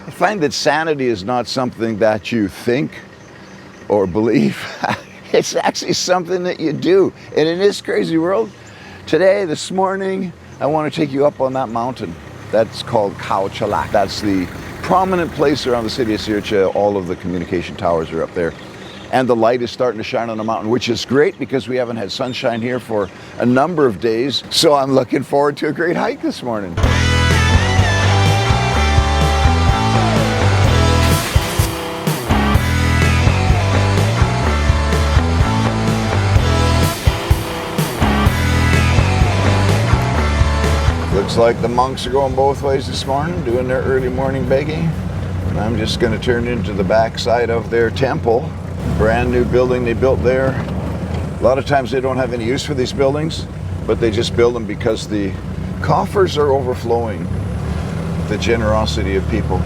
I find that sanity is not something that you think or believe. It's actually something that you do. And in this crazy world, this morning, I want to take you up on that mountain. That's called Khao-Chalak. That's the prominent place around the city of Sircha. All of the communication towers are up there. And the light is starting to shine on the mountain, which is great because we haven't had sunshine here for a number of days. So I'm looking forward to a great hike this morning. Looks like the monks are going both ways this morning, doing their early morning begging. And I'm just going to turn into the back side of their temple. Brand new building they built there. A lot of times they don't have any use for these buildings, but they just build them because the coffers are overflowing. The generosity of people.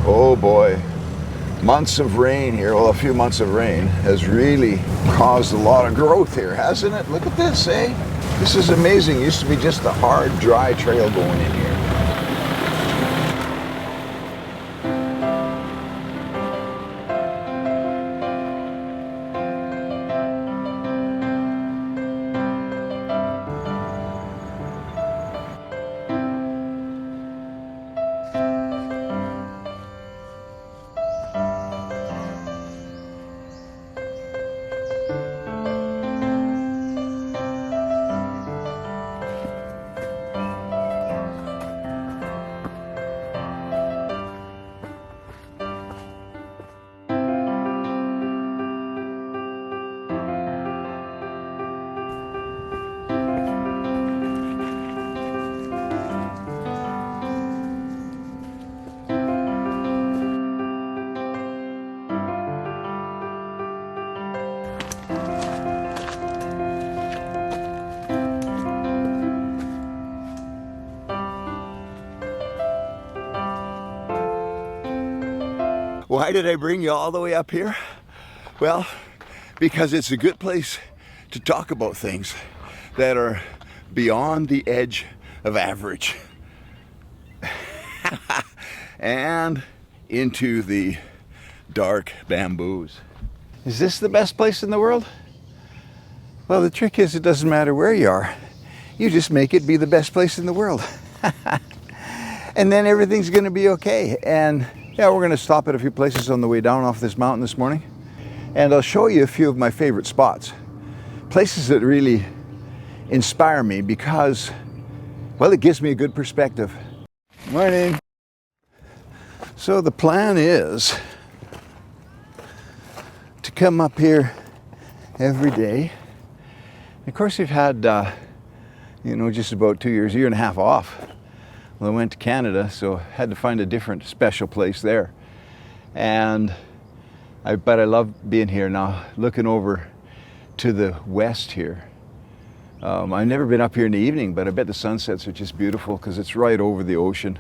Oh boy. Months of rain here, well, a few months of rain has really caused a lot of growth here, hasn't it? Look at this, eh? This is amazing. It used to be just a hard, dry trail going in here. Why did I bring you all the way up here? Well, because it's a good place to talk about things that are beyond the edge of average and into the dark bamboos. Is this the best place in the world? Well, the trick is it doesn't matter where you are. You just make it be the best place in the world. And then everything's going to be okay. And yeah, we're going to stop at a few places on the way down off this mountain this morning. And I'll show you a few of my favorite spots. Places that really inspire me because, well, it gives me a good perspective. Morning. So the plan is to come up here every day. Of course, we've had, just about 2 years, a year and a half off. Well, I went to Canada, so had to find a different special place there. But I love being here now, looking over to the west here. I've never been up here in the evening, but I bet the sunsets are just beautiful because it's right over the ocean.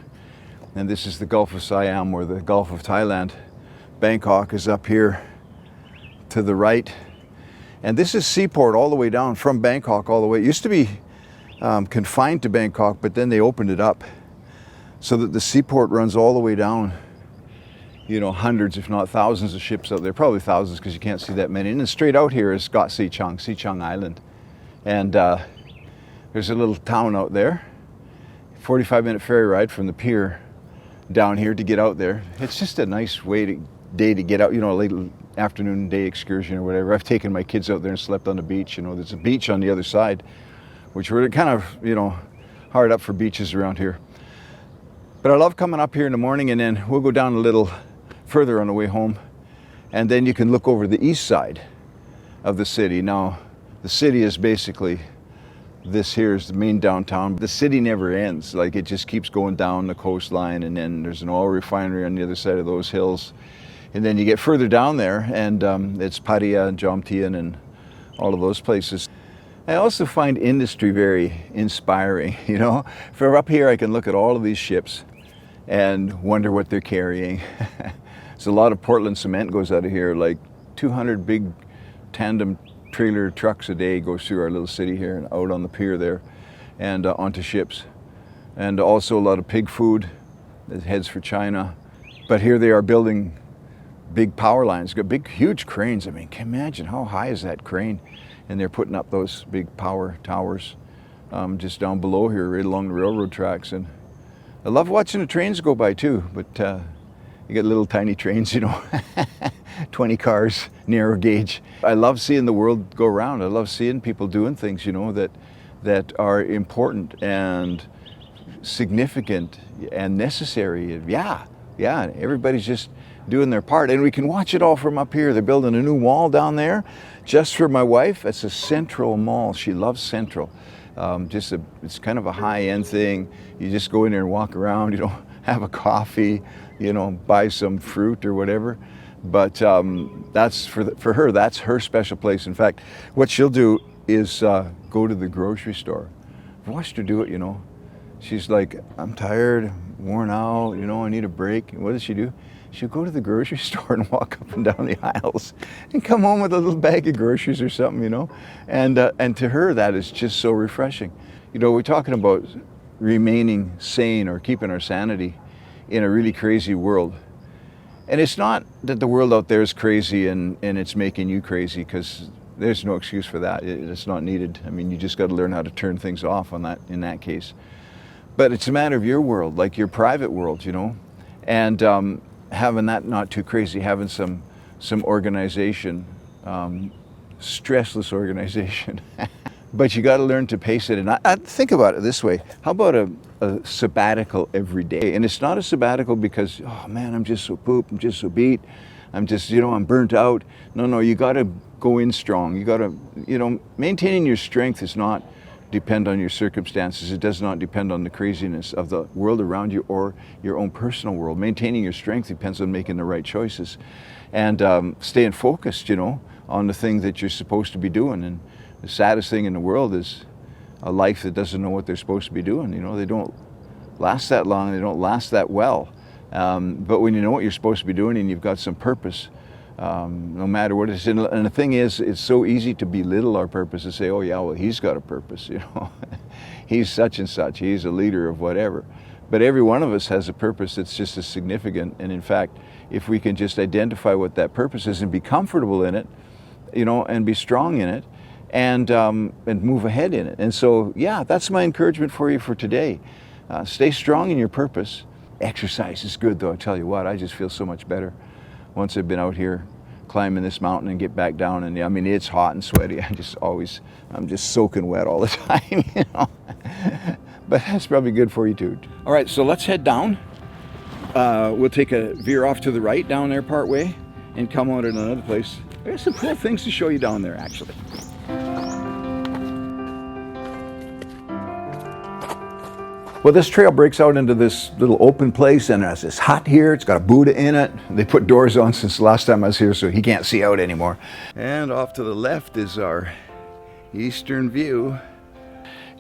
And this is the Gulf of Siam or the Gulf of Thailand. Bangkok is up here to the right. And this is Seaport all the way down from Bangkok all the way. It used to be confined to Bangkok, but then they opened it up so that the seaport runs all the way down. Hundreds, if not thousands of ships out there, probably thousands because you can't see that many. And then straight out here is Got Sichang Island. And there's a little town out there, 45-minute ferry ride from the pier down here to get out there. It's just a nice day to get out, a late afternoon day excursion or whatever. I've taken my kids out there and slept on the beach. There's a beach on the other side, which we're kind of, hard up for beaches around here. But I love coming up here in the morning, and then we'll go down a little further on the way home, and then you can look over the east side of the city. Now, the city is basically, this here is the main downtown. The city never ends. Like, it just keeps going down the coastline, and then there's an oil refinery on the other side of those hills. And then you get further down there, and it's Pattaya and Jomtien and all of those places. I also find industry very inspiring, From up here I can look at all of these ships and wonder what they're carrying. There's a lot of Portland cement goes out of here, like 200 big tandem trailer trucks a day goes through our little city here and out on the pier there and onto ships. And also a lot of pig food that heads for China. But here they are building big power lines, got big, huge cranes. I mean, can you imagine how high is that crane? And they're putting up those big power towers just down below here, right along the railroad tracks. And I love watching the trains go by too, but you get little tiny trains, 20 cars, narrow gauge. I love seeing the world go around. I love seeing people doing things, that are important and significant and necessary. Yeah, everybody's just doing their part. And we can watch it all from up here. They're building a new mall down there just for my wife. It's a Central mall. She loves Central. It's kind of a high-end thing. You just go in there and walk around, have a coffee, buy some fruit or whatever. But that's for her, that's her special place. In fact, what she'll do is go to the grocery store. I've watched her do it, She's like, I'm tired, worn out, I need a break. And what does she do? She'll go to the grocery store and walk up and down the aisles and come home with a little bag of groceries or something, And to her, that is just so refreshing. We're talking about remaining sane or keeping our sanity in a really crazy world. And it's not that the world out there is crazy and it's making you crazy, because there's no excuse for that. It's not needed. I mean, you just got to learn how to turn things off in that case. But it's a matter of your world, like your private world, and having that not too crazy, having some organization, stressless organization. But you got to learn to pace it. And I think about it this way. How about a sabbatical every day? And it's not a sabbatical because, oh man, I'm just so pooped, I'm just so beat, I'm just, I'm burnt out. No, you got to go in strong. You got to, maintaining your strength is not depend on your circumstances. It does not depend on the craziness of the world around you or your own personal world. Maintaining your strength depends on making the right choices and staying focused, on the thing that you're supposed to be doing. And the saddest thing in the world is a life that doesn't know what they're supposed to be doing. They don't last that long, they don't last that well. But when you know what you're supposed to be doing and you've got some purpose, no matter what it is. And the thing is, it's so easy to belittle our purpose and say, oh yeah, well, he's got a purpose, he's such and such, he's a leader of whatever. But every one of us has a purpose that's just as significant. And in fact, if we can just identify what that purpose is and be comfortable in it, and be strong in it, and move ahead in it. And so, yeah, that's my encouragement for you for today. Stay strong in your purpose. Exercise is good, though. I tell you what, I just feel so much better once I've been out here climbing this mountain and get back down. And I mean, it's hot and sweaty. I'm just soaking wet all the time, But that's probably good for you too. All right, so let's head down. We'll take a veer off to the right down there part way and come out at another place. There's some cool things to show you down there, actually. Well, this trail breaks out into this little open place, and there's this hut here. It's got a Buddha in it. They put doors on since the last time I was here, so he can't see out anymore. And off to the left is our eastern view.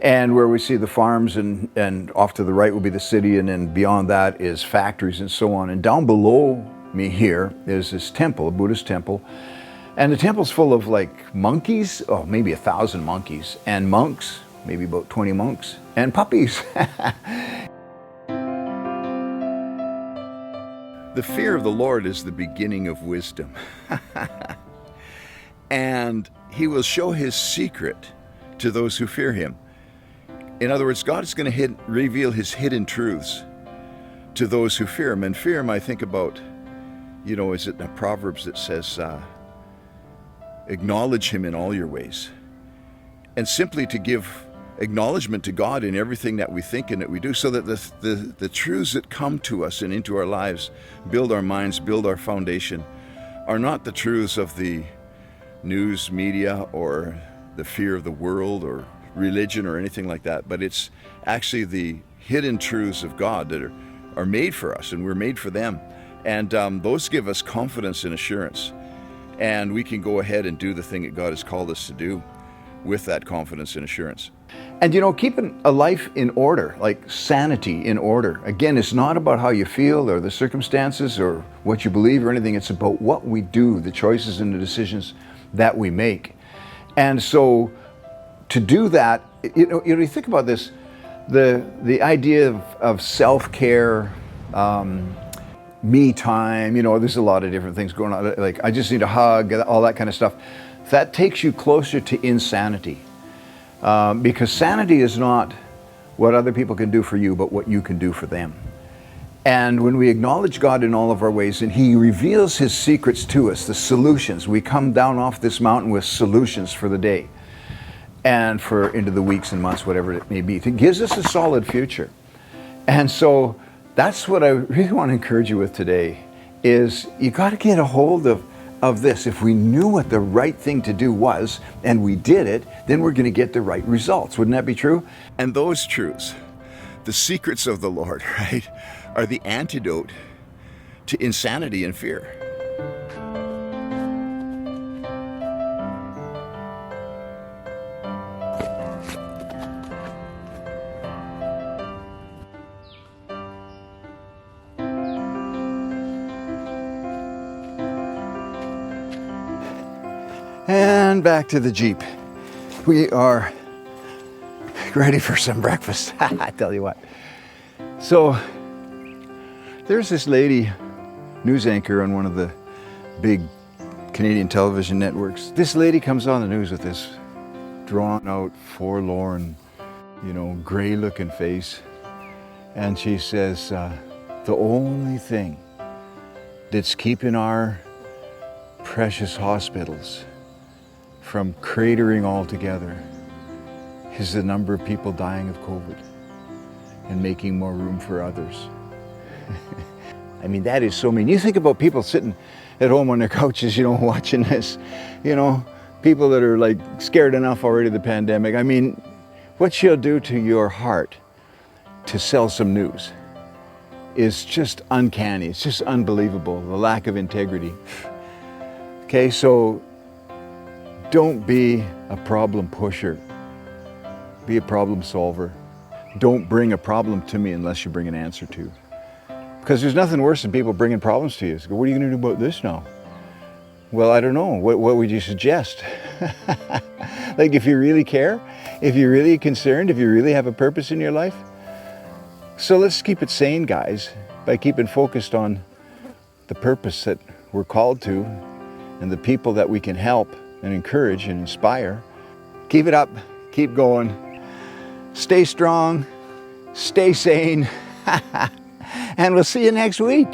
And where we see the farms, and off to the right will be the city, and then beyond that is factories and so on. And down below me here is this temple, a Buddhist temple. And the temple's full of like monkeys, maybe 1,000 monkeys, and monks, maybe about 20 monks, and puppies. The fear of the Lord is the beginning of wisdom. And he will show his secret to those who fear him. In other words, God is going to reveal his hidden truths to those who fear him. And fear him, I think about, is it in the Proverbs that says, acknowledge him in all your ways. And simply to give acknowledgement to God in everything that we think and that we do, so that the truths that come to us and into our lives, build our minds, build our foundation, are not the truths of the news media or the fear of the world or religion or anything like that, but it's actually the hidden truths of God that are made for us, and we're made for them. And those give us confidence and assurance. And we can go ahead and do the thing that God has called us to do with that confidence and assurance. And keeping a life in order, like sanity in order. Again, it's not about how you feel or the circumstances or what you believe or anything. It's about what we do, the choices and the decisions that we make. And so to do that, you think about this, the idea of self-care, me time, there's a lot of different things going on. Like, I just need a hug, all that kind of stuff. That takes you closer to insanity. Because sanity is not what other people can do for you, but what you can do for them. And when we acknowledge God in all of our ways, and He reveals His secrets to us, the solutions, we come down off this mountain with solutions for the day and for into the weeks and months, whatever it may be. It gives us a solid future. And so that's what I really want to encourage you with today, is you got to get a hold of this. If we knew what the right thing to do was, and we did it, then we're going to get the right results. Wouldn't that be true? And those truths, the secrets of the Lord, right, are the antidote to insanity and fear. And back to the Jeep. We are ready for some breakfast. I tell you what. So there's this lady, news anchor on one of the big Canadian television networks. This lady comes on the news with this drawn out, forlorn, gray looking face. And she says, the only thing that's keeping our precious hospitals from cratering altogether is the number of people dying of COVID and making more room for others. I mean, that is so mean. You think about people sitting at home on their couches, watching this, people that are like scared enough already of the pandemic. I mean, what she'll do to your heart to sell some news is just uncanny. It's just unbelievable, the lack of integrity. Okay, so don't be a problem pusher. Be a problem solver. Don't bring a problem to me unless you bring an answer to. Because there's nothing worse than people bringing problems to you. So what are you going to do about this now? Well, I don't know. What would you suggest? Like, if you really care, if you're really concerned, if you really have a purpose in your life. So let's keep it sane, guys, by keeping focused on the purpose that we're called to and the people that we can help and encourage and inspire. Keep it up, keep going, stay strong, stay sane, and we'll see you next week.